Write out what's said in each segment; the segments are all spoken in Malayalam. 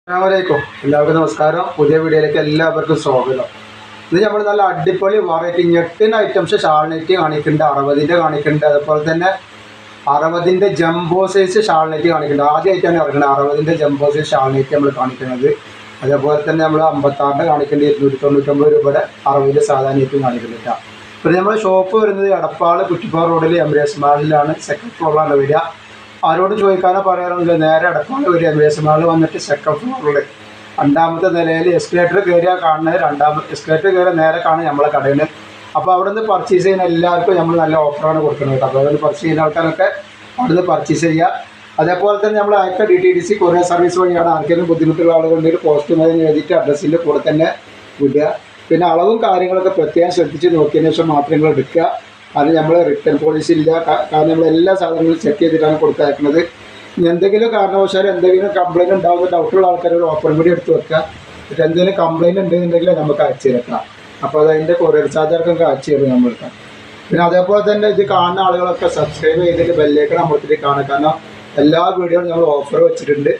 അസ്സലാമലൈക്കും എല്ലാവർക്കും നമസ്കാരം. പുതിയ വീഡിയോയിലേക്ക് എല്ലാവർക്കും സ്വാഗതം. ഇത് നമ്മൾ നല്ല അടിപൊളി വെറൈറ്റി ഞെട്ടിന് ഐറ്റംസ് ഷാൾ നെറ്റ് കാണിക്കുന്നുണ്ട്, 60ൻ്റെ കാണിക്കുന്നുണ്ട്. അതുപോലെ തന്നെ 60ൻ്റെ ജംബോ സൈസ് ഷാൾ നെറ്റ് കാണിക്കുന്നുണ്ട്. ആദ്യമായിട്ടാണ് ഇറങ്ങുന്നത് 60ൻ്റെ ജംബോ സൈസ് ഷാൾ നെറ്റ് നമ്മൾ കാണിക്കുന്നത്. അതേപോലെ തന്നെ നമ്മൾ 56ൻ്റെ കാണിക്കേണ്ടത് 299 രൂപയുടെ 60ൻ്റെ സാധാരണ നെറ്റും കാണിക്കുന്നുണ്ട്. പിന്നെ നമ്മുടെ ഷോപ്പ് വരുന്നത് എടപ്പാൾ കുറ്റിപ്പാറ റോഡിൽ എംബ്രേസ് മാളിലാണ്, സെക്കൻഡ് ഫ്ലോറിലാണ് വരിക. ആരോട് ചോദിക്കാനോ പറയാറൊന്നുമില്ല, നേരെ എടപ്പാൾ വരിക. എംബ്രേസ് മാൾ വന്നിട്ട് സെക്കൻഡ് ഫ്ലോറിൽ രണ്ടാമത്തെ നിലയിൽ എസ്കലേറ്റർ കയറിയാൽ കാണുന്നത്, എസ്കലേറ്റർ കയറിയ നേരെ കാണുന്നത് നമ്മളെ കടയിൽ. അപ്പോൾ അവിടെ നിന്ന് പർച്ചേസ് ചെയ്യുന്ന എല്ലാവർക്കും നമ്മൾ നല്ല ഓഫറാണ് കൊടുക്കുന്നത്. അപ്പോൾ അവിടെ നിന്ന് പർച്ചേസ് ചെയ്യുന്ന ആൾക്കാരൊക്കെ അവിടെ നിന്ന് പർച്ചേസ് ചെയ്യുക. അതേപോലെ തന്നെ നമ്മൾ അയക്ക DTDC കൊറിയർ സർവീസ് വഴിയാണ്. ആർക്കെങ്കിലും ബുദ്ധിമുട്ടുള്ള ആളുകളുണ്ടെങ്കിൽ പോസ്റ്റ് മെയിൽ എഴുതിയിട്ട് അഡ്രസ്സിൻ്റെ കൂടെ തന്നെ വിടുക. പിന്നെ അളവും കാര്യങ്ങളൊക്കെ പ്രത്യേകം ശ്രദ്ധിച്ച് നോക്കിയതിന് ശേഷം മാത്രം നിങ്ങൾ എടുക്കുക. അത് നമ്മൾ റിട്ടേൺ പോളിസി ഇല്ല, കാരണം നമ്മൾ എല്ലാ സാധനങ്ങളും ചെക്ക് ചെയ്തിട്ടാണ് കൊടുത്തയക്കുന്നത്. എന്തെങ്കിലും കാരണവശാലും എന്തെങ്കിലും കംപ്ലയിൻറ്റ് ഉണ്ടാകുന്ന ഡൗട്ടുള്ള ആൾക്കാരോട് ഓപ്പൺ കൂടി എടുത്ത് വെക്കുക. എന്നിട്ട് എന്തെങ്കിലും കംപ്ലയിൻറ്റ് ഉണ്ടെന്നുണ്ടെങ്കിൽ നമുക്ക് അയച്ചു തരാം. അപ്പോൾ അതിൻ്റെ കൊറിയർ ചാർജർക്കൊക്കെ അയച്ചു തരും നമ്മൾക്ക്. പിന്നെ അതേപോലെ തന്നെ ഇത് കാണുന്ന ആളുകളൊക്കെ സബ്സ്ക്രൈബ് ചെയ്തിട്ട് ബെല്ലേക്ക് നമ്മൾക്ക് കാണാം, കാരണം എല്ലാ വീഡിയോയും നമ്മൾ ഓഫർ വെച്ചിട്ടുണ്ട്.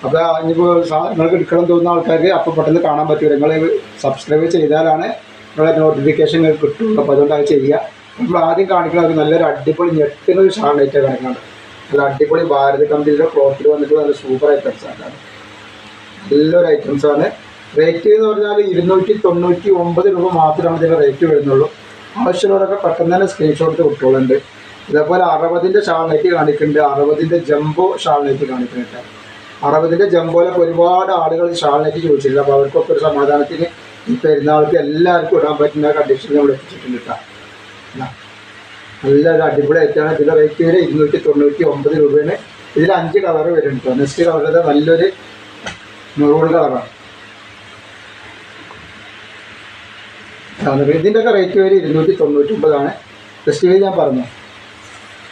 അപ്പോൾ ഇനിയിപ്പോൾ നിങ്ങൾക്ക് എടുക്കണം തോന്നുന്ന ആൾക്കാർക്ക് അപ്പോൾ പെട്ടെന്ന് കാണാൻ പറ്റില്ല. നിങ്ങൾ സബ്സ്ക്രൈബ് ചെയ്താലാണ് നിങ്ങളെ നോട്ടിഫിക്കേഷൻ കിട്ടുള്ളൂ. അപ്പോൾ അതുകൊണ്ട് അത് ചെയ്യുക. നമ്മൾ ആദ്യം കാണിക്കുന്നത് നല്ലൊരു അടിപൊളി ഞെട്ടുന്നൊരു ഷാൾ നെറ്റ് കാണിക്കുന്നുണ്ട്. നല്ല അടിപൊളി ഭാരത് കമ്പനിയുടെ ക്ലോത്തിൽ വന്നിട്ട് നല്ല സൂപ്പർ ഐറ്റംസാണ്, നല്ലൊരു ഐറ്റംസാണ്. റേറ്റ് എന്ന് പറഞ്ഞാൽ 299 രൂപ മാത്രമാണ് ഇതിൻ്റെ റേറ്റ് വരുന്നുള്ളൂ. ആവശ്യമുള്ളവരൊക്കെ പെട്ടെന്ന് തന്നെ സ്ക്രീൻഷോട്ട് കിട്ടുന്നുണ്ട്. ഇതേപോലെ 60ൻ്റെ ഷാൾ നെറ്റ് കാണിക്കുന്നുണ്ട്, 60ൻ്റെ ജംബോ ഷാൾ നെറ്റ് കാണിക്കുന്നുണ്ട്. 60ൻ്റെ ജംബോയിലൊക്കെ ഒരുപാട് ആളുകൾ ഷാൾ നെറ്റ് ചോദിച്ചിട്ടില്ല. അപ്പോൾ അവർക്കൊക്കെ ഒരു സമാധാനത്തിന് ഈ പെരുന്നാൾക്ക് എല്ലാവർക്കും ഇടാൻ പറ്റുന്ന കണ്ടീഷൻ നമ്മൾ എത്തിച്ചിട്ടുണ്ട് കേട്ടോ. നല്ലൊരു അടിപൊളി ഐറ്റമാണ്. ഇതിൻ്റെ റേറ്റ് വരെ 299 രൂപയാണ്. ഇതിൽ 5 കളർ വരുന്നുണ്ട്. നെക്സ്റ്റ് കളർ നല്ലൊരു മെറൂൺ കളറാണ്. ഇതിൻ്റെയൊക്കെ റേറ്റ് വരെ 299. ടെസ്റ്റ് ഞാൻ പറഞ്ഞു,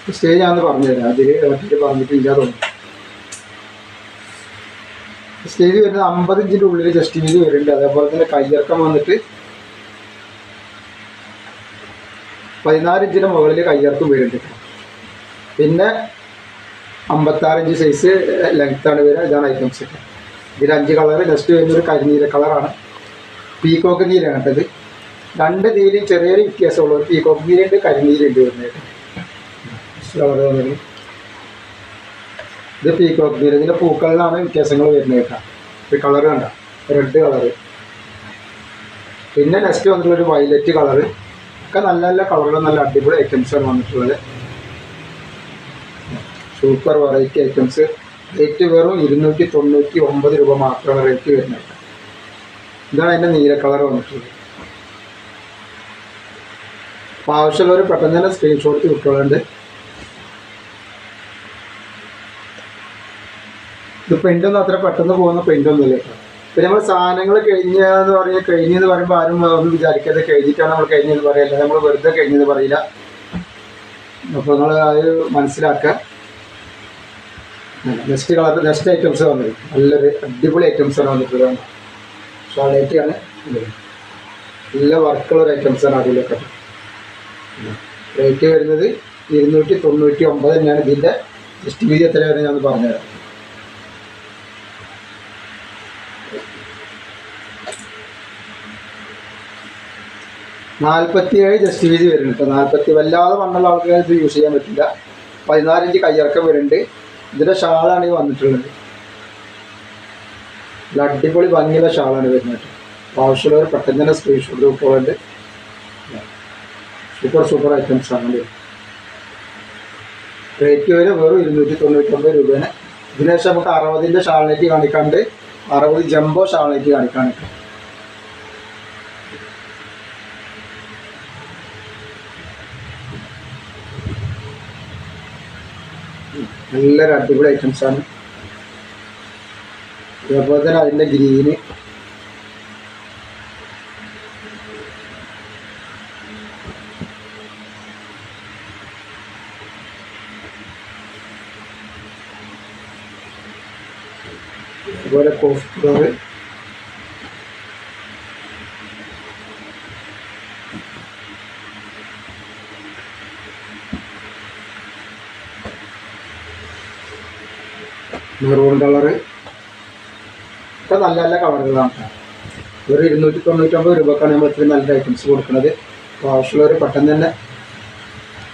ടെസ്റ്റ് ഞാനൊന്ന് പറഞ്ഞു തരാം. അതിൽ പറഞ്ഞിട്ടില്ല തോന്നുന്നു. സ്റ്റേജ് വരുന്നത് 50 ഇഞ്ചിൻ്റെ ഉള്ളിൽ ജസ്റ്റ് വീതി വരുന്നുണ്ട്. അതേപോലെ തന്നെ കയ്യിറക്കം വന്നിട്ട് 14 ഇഞ്ചിന് മുകളിൽ കയ്യിറക്കം വരുന്നുണ്ട്. പിന്നെ 56 ഇഞ്ച് സൈസ് ലെങ്ത്താണ് വരിക. ഇതാണ് ഐറ്റംസ്. ഇതിൽ 5 കളർ. നെക്സ്റ്റ് വരുന്നൊരു കരിനീല കളറാണ്, പീക്കോക്ക് നീലാണ് കേട്ടത്. 2 നീലും ചെറിയൊരു വ്യത്യാസമുള്ളൂ. പീക്കോക്ക് നീലുണ്ട്, കരിനീലുണ്ട് വരുന്നത്. കളർ വന്നത് ഇത് പീക്കോക്ക് നീല. ഇതിൻ്റെ പൂക്കളിലാണ് വ്യത്യാസങ്ങൾ വരുന്നത് കേട്ടോ. ഈ കളർ കണ്ട, റെഡ് കളറ്. പിന്നെ നെക്സ്റ്റ് വന്നിട്ടുള്ളൊരു വയലറ്റ് കളറ്. ഒക്കെ നല്ല നല്ല കളറുകൾ, നല്ല അടിപൊളി ഐറ്റംസാണ് വന്നിട്ടുള്ളത്. Super variety items. റേറ്റ് വെറും 299 രൂപ മാത്രമാണ് റേറ്റ് വരുന്നത്. ഇതാണ് അതിൻ്റെ നീല കളർ വന്നിട്ടുള്ളത്. അപ്പോൾ ആവശ്യമുള്ളവർ പെട്ടെന്ന് തന്നെ സ്ക്രീൻഷോട്ട് കിട്ടുന്നുണ്ട്. ഇത് പ്രിൻ്റൊന്നും അത്ര പെട്ടെന്ന് പോകുന്ന പ്രിൻ്റൊന്നുമില്ല കേട്ടോ. പിന്നെ നമ്മൾ സാധനങ്ങൾ കഴിഞ്ഞെന്ന് പറയുമ്പോൾ ആരും ഒന്നും വിചാരിക്കാതെ കഴിഞ്ഞിട്ടാണ് നമ്മൾ കഴിഞ്ഞെന്ന് പറയില്ല. നമ്മൾ വെറുതെ കഴിഞ്ഞെന്ന് പറയില്ല. അപ്പോൾ നിങ്ങൾ അത് മനസ്സിലാക്കുക. നെക്സ്റ്റ് കളർ, നെക്സ്റ്റ് ഐറ്റംസ് വന്നത് നല്ലൊരു അടിപൊളി ഐറ്റംസാണ് വന്നിട്ടുള്ളത്. ഷാളേറ്റാണ്, നല്ല വർക്കുള്ളൊരു ഐറ്റംസാണ്. അതിലൊക്കെ റേറ്റ് വരുന്നത് 299 തന്നെയാണ്. ഇതിൻ്റെ ജസ്റ്റ് വീതി എത്ര വരെ ഞാൻ പറഞ്ഞുതരാം. 47 ജസ്റ്റ് വീതി വരുന്നുണ്ട്. 40 വല്ലാതെ വണ്ണുള്ള ആൾക്കാർ ഇത് യൂസ് ചെയ്യാൻ പറ്റില്ല. 14 ഇഞ്ച് കയ്യിറക്കം വരുന്നുണ്ട്. ഇതിൻ്റെ ഷാളാണ് ഈ വന്നിട്ടുള്ളത്. അടിപൊളി ഭംഗിയുള്ള ഷാളാണ് വരുന്നത്. ആവശ്യമുള്ളവർ പെട്ടെന്ന് തന്നെ സ്ക്രീൻഷോട്ട് കിട്ടുന്നുണ്ട്. സൂപ്പർ ഐറ്റംസ് ആണ്. റേറ്റ് വരെ വെറും 299 രൂപയാണ്. ഇതിനുശേഷം നമുക്ക് 60ൻ്റെ ഷാൾ നെറ്റ് കാണിക്കാണ്ട്, 60 ജംബോ ഷാൾ നെറ്റ് കാണിക്കാനുണ്ട്. നല്ലൊരു അടിപൊളി ഐറ്റംസാണ്. അതേപോലെ തന്നെ അതിൻ്റെ ഗ്രീന്, അതുപോലെ കോഫ് കളറ്, മെറൂൺ കളറ്, ഒക്കെ നല്ല നല്ല കളറുകളാണ്. ഒരു 299 രൂപക്കാണ് നമ്മൾ ഇത്രയും നല്ല ഐറ്റംസ് കൊടുക്കുന്നത്. അപ്പോൾ ആവശ്യമുള്ളവർ പെട്ടെന്ന് തന്നെ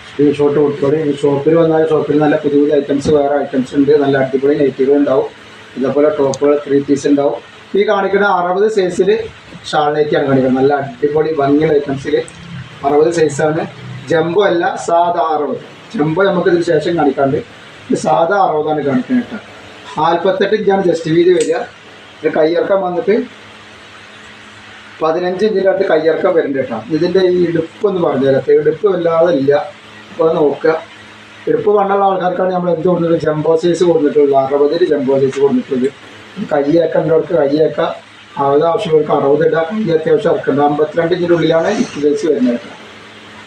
സ്ക്രീൻഷോട്ട് കൊടുത്തോളൂ. ഈ ഷോപ്പിൽ വന്നാൽ ഷോപ്പിൽ നല്ല പുതിയ പുതിയ ഐറ്റംസ് വേറെ ഐറ്റംസ് ഉണ്ട്. നല്ല അടിപൊളി നൈറ്റികൾ ഉണ്ടാവും. ഇതേപോലെ ടോപ്പുകൾ 3 പീസ് ഉണ്ടാവും. ഈ കാണിക്കുന്ന 60 സൈസിൽ ഷാൾ നൈറ്റിയാണ് കാണിക്കുന്നത്. നല്ല അടിപൊളി ഭംഗിയുള്ള ഐറ്റംസിൽ 60 സൈസാണ്. ജംബോ അല്ല, സാധാ 60. ജംബോ നമുക്ക് ഇതിന് ശേഷം കാണിക്കാണ്ട്. ഇത് സാധാ 60ആണ് കാണിക്കുന്നത് കേട്ടോ. 48 ഇഞ്ചാണ് ജസ്റ്റ് വീതി വരിക. ഇത് കയ്യിറക്കം വന്നിട്ട് 15 ഇഞ്ചിൻ്റെ അടുത്ത് കയ്യിറക്കം വരുന്നുണ്ട് കേട്ടോ. ഇതിൻ്റെ ഈ ഇടുപ്പ് എന്ന് പറഞ്ഞു തരാം. ഇടുപ്പ് വല്ലാതെ ഇല്ല. അപ്പോൾ അത് നോക്കുക. ഇടുപ്പ് വണ്ണുള്ള ആൾക്കാർക്കാണ് നമ്മൾ എന്ത് കൊടുത്തിട്ട് ജംബോ സൈസ് കൊടുത്തിട്ടുള്ളത്. 60 ജംബോ സൈസ് കൊടുത്തിട്ടുള്ളത്. കയ്യേക്കണ്ടവർക്ക് കയ്യേക്ക, അത് ആവശ്യമുള്ളവർക്ക് 60 ഇടുക. കയ്യ അത്യാവശ്യം ഇറക്കേണ്ടത് 52 ഇഞ്ചിൻ്റെ ഉള്ളിലാണ് ഇക്ക് സൈസ് വരുന്നത് കേട്ടോ.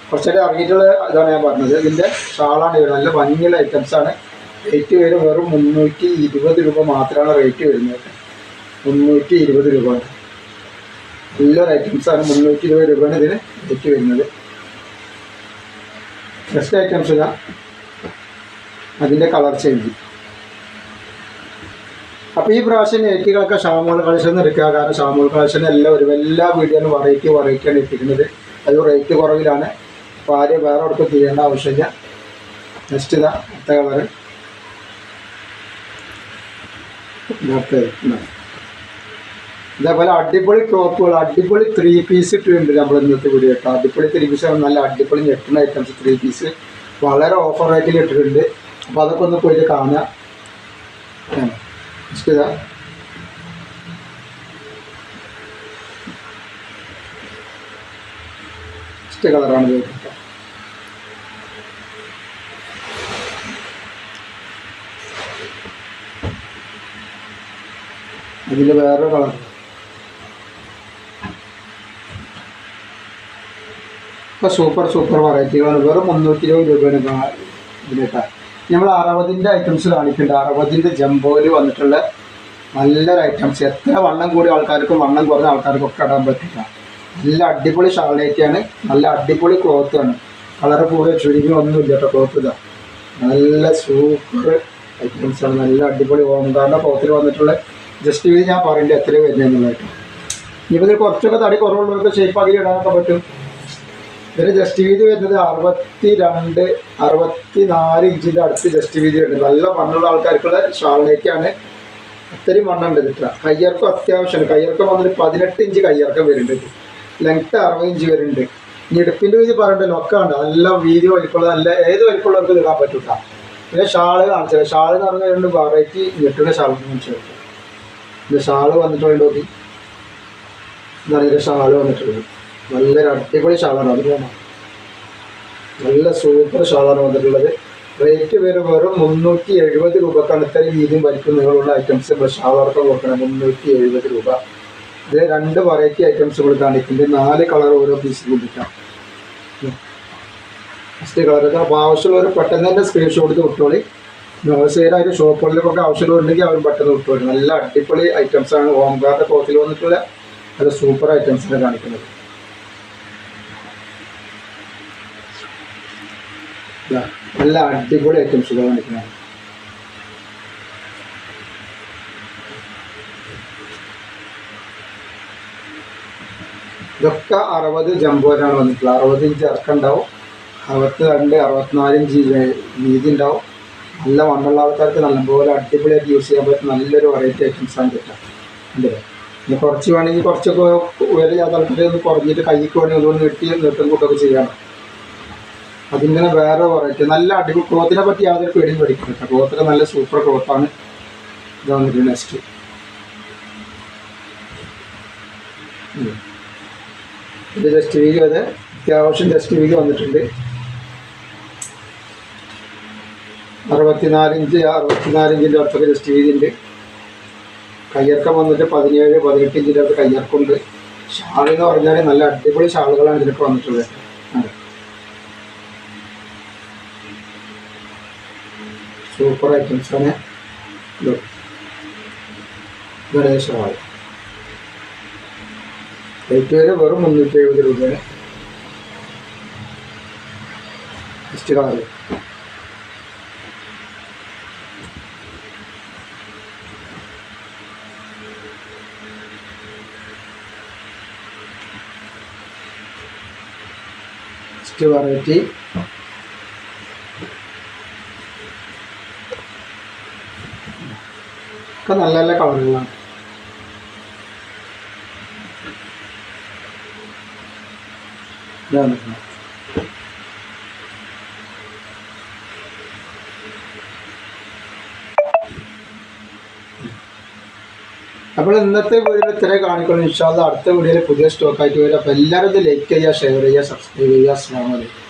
കുറച്ചൊക്കെ ഇറങ്ങിയിട്ടുള്ള ഇതാണ് ഞാൻ പറഞ്ഞത്. ഇതിൻ്റെ ഷാളാണ് വരുന്നത്. നല്ല ഭംഗിയുള്ള ഐറ്റംസാണ്. റേറ്റ് വരും വെറും 320 രൂപ മാത്രമാണ് റേറ്റ് വരുന്നത്. 320 രൂപ നല്ലൊരു ഐറ്റംസാണ്. 320 രൂപയാണ് ഇതിന് റേറ്റ് വരുന്നത്. ബെസ്റ്റ് ഐറ്റംസ് ഇതാ. അതിൻ്റെ കളർ ചേഞ്ച്. അപ്പോൾ ഈ പ്രാവശ്യം നൈറ്റികളൊക്കെ ഷാമോൾ കളക്ഷൻ എടുക്കുക. കാരണം ഷാമോൾ കളക്ഷൻ എല്ലാ വീഡിയോയിലും വെറൈറ്റിയാണ് എത്തിക്കുന്നത്. അത് റേറ്റ് കുറവിലാണ്. അപ്പോൾ ആരും വേറെ അടുത്ത് ചെയ്യേണ്ട ആവശ്യമില്ല. നെക്സ്റ്റ് ഇതാ അടുത്ത കളറ്. ഇതേപോലെ അടിപൊളി ടോപ്പുകൾ, അടിപൊളി 3 പീസ് ഇട്ടിട്ടുണ്ട് നമ്മൾ ഇന്നത്തെ വീഡിയോ കേട്ടോ. അടിപൊളി 3 പീസ് നല്ല അടിപൊളി ഞെട്ടുന്ന ഐറ്റംസ് 3 പീസ് വളരെ ഓഫർ റേറ്റിൽ ഇട്ടിട്ടുണ്ട്. അപ്പോൾ അതൊക്കെ ഒന്ന് പോയിട്ട് കാണുക. ഇതാ ഇഷ്ട കളറാണ് ഇത് കേട്ടോ. അതിൽ വേറെ കളർ. ഇപ്പോൾ സൂപ്പർ വെറൈറ്റികളാണ്. വെറും 320 രൂപയാണ് ഇതിലേട്ടാ. നമ്മൾ 60ൻ്റെ ഐറ്റംസ് കാണിക്കുന്നുണ്ട്. 60ൻ്റെ ജംബോയിൽ വന്നിട്ടുള്ള നല്ലൊരു ഐറ്റംസ്. എത്ര വണ്ണം കൂടിയ ആൾക്കാർക്കും വണ്ണം കുറഞ്ഞ ആൾക്കാർക്കും ഒക്കെ ഇടാൻ പറ്റില്ല. നല്ല അടിപൊളി ഷാൾ നൈറ്റിയാണ്. നല്ല അടിപൊളി ക്ലോത്താണ്. കളറ് കൂടെ ചുരുങ്ങി ഒന്നുമില്ല കേട്ടോ. ക്ലോത്ത് ഇതാ നല്ല സൂപ്പർ ഐറ്റംസാണ്. നല്ല അടിപൊളി ഓംകാറിൻ്റെ ക്ലോത്തിൽ വന്നിട്ടുള്ള ജസ്റ്റ് വീതി ഞാൻ പറയേണ്ടത് എത്ര വരുന്നതെന്നുള്ളതായിട്ട്. ഇനിയിപ്പോൾ ഇതിൽ കുറച്ചൊക്കെ തടി കുറവുള്ളവർക്ക് ഷേപ്പാക്കി ഇടാനൊക്കെ പറ്റും. ഇതിന് ജസ്റ്റ് വീതി വരുന്നത് 64 ഇഞ്ചിൻ്റെ അടുത്ത് ജസ്റ്റ് വീതി വരുന്നത്. നല്ല മണ്ണുള്ള ആൾക്കാർക്കുള്ള ഷാൾ നൈറ്റിയാണ്. അത്രയും മണ്ണുണ്ട് ഇതിട്ട്. കയ്യിറക്കം അത്യാവശ്യമാണ്. കയ്യിറക്കം വന്നിട്ട് 18 ഇഞ്ച് കയ്യിറക്കം വരുന്നുണ്ട്. ലെങ്ത്ത് 60 ഇഞ്ച് വരുന്നുണ്ട്. ഇനി ഇടുപ്പിൻ്റെ വീതി പറയണ്ടല്ലോ, ഒക്കെ ഉണ്ട്. നല്ല വീതി വലിപ്പമുള്ള നല്ല ഏത് വലിപ്പമുള്ളവർക്ക് ഇടാൻ പറ്റൂട്ട. പിന്നെ ഷാള് കാണിച്ചത്. ഷാള് എന്ന് പറഞ്ഞാൽ വെറൈറ്റി ഞെട്ടുന്ന ഷാൾ കാണിച്ചത്. ഇത് ഷാള് വന്നിട്ടുണ്ട്. നോക്കി ഇതാണ് ഇതിൻ്റെ ഷാള് വന്നിട്ടുള്ളത്. നല്ലൊരു അടിപൊളി ഷാളാണ്. അത് വേണം. നല്ല സൂപ്പർ ഷാളാണ് വന്നിട്ടുള്ളത്. റേറ്റ് വെറും 370 രൂപക്കാണ് ഇത്രയും വീതിയും വലിപ്പം നീളമുള്ള ഐറ്റംസ് ഷാളടക്കം കൊടുക്കണം. 370 രൂപ. ഇത് 2 വെറൈറ്റി ഐറ്റംസുകൾ കാണിക്കുന്നുണ്ട്. 4 കളർ ഓരോ പീസ് കൊടുക്കാം. ഫസ്റ്റ് കളറൊക്കെ അപ്പോൾ ആവശ്യമുള്ളവർ പെട്ടെന്ന് തന്നെ സ്ക്രീൻഷോട്ട് എടുത്ത് വിട്ടോളി. ഹോൾസെയിലായിട്ട് ഷോപ്പുകളിലൊക്കെ ആവശ്യമുള്ളവരുണ്ടെങ്കിൽ അവർ പെട്ടെന്ന് വിട്ടോളി. നല്ല അടിപൊളി ഐറ്റംസാണ്. ഓംകാറിൻ്റെ ക്ലോത്തിൽ വന്നിട്ടുള്ള നല്ല സൂപ്പർ ഐറ്റംസിനെ കാണിക്കുന്നത്. നല്ല അടിപൊളി ഐറ്റംസുകൾ കാണിക്കുന്നത്. ഇതൊക്കെ 60 ജംബോയിലാണ് വന്നിട്ടുള്ളത്. 60 ഇഞ്ച് ഇറക്കുണ്ടാവും. 62, 64 ഇഞ്ച് വീതി ഉണ്ടാവും. നല്ല വണ്ണുള്ള ആൾക്കാർക്ക് നല്ലപോലെ അടിപൊളിയായിട്ട് യൂസ് ചെയ്യാൻ പറ്റും. നല്ലൊരു വെറൈറ്റി ഐറ്റംസാണ് കിട്ടുക. അല്ലേ? ഇനി കുറച്ച് വേണമെങ്കിൽ കുറച്ചൊക്കെ ഉയരം ആൾക്കാർ ഒന്ന് കുറഞ്ഞിട്ട് കൈക്ക് വേണമെങ്കിൽ ഒന്നുകൊണ്ട് നീട്ടും കൂട്ടൊക്കെ ചെയ്യണം. അതിങ്ങനെ വേറെ വെറൈറ്റി നല്ല അടിപൊളി ക്ലോത്തിനെ പറ്റി യാതൊരു പേടിയും പഠിക്കുന്നില്ല. ക്ലോത്തൊക്കെ നല്ല സൂപ്പർ ക്ലോത്താണ്. ഇത് വന്നിട്ട് നെക്സ്റ്റ് ഇത് ജസ്റ്റ് വീതി. അത് അത്യാവശ്യം ജസ്റ്റ് വീതി വന്നിട്ടുണ്ട്. 64 ഇഞ്ചിൻ്റെ അടുത്തൊക്കെ ജസ്റ്റ് വീതി ഉണ്ട്. കയ്യിറക്കം വന്നിട്ട് 17, 18 ഇഞ്ചിൻ്റെ അടുത്ത് കയ്യിറക്കമുണ്ട്. ഷാൾ എന്ന് പറഞ്ഞാൽ നല്ല അടിപൊളി ഷാളുകളാണ് ഇതിലൊക്കെ വന്നിട്ടുള്ളത്. സൂപ്പർ ഐറ്റംസാണ്. ഇതാണ് ഷാൾ. റേറ്റ് വരെ വെറും 370 രൂപയാണ്. ഫസ്റ്റ് കളർ നെക്സ്റ്റ് വെറൈറ്റി ഒക്കെ നല്ല നല്ല കളറുകളാണ്. ഇതാണ് അപ്പോൾ ഇന്നത്തെ വീഡിയോയിൽ ഇത്രയും കാണിക്കണം. ഇൻഷാ അല്ലാഹ് അടുത്ത വീഡിയോയിൽ പുതിയ സ്റ്റോക്കായിട്ട് വരും. അപ്പോൾ എല്ലാവരും ഇത് ലൈക്ക് ചെയ്യുക, ഷെയർ ചെയ്യുക, സബ്സ്ക്രൈബ് ചെയ്യുക. അസ്സലാമു അലൈക്കും.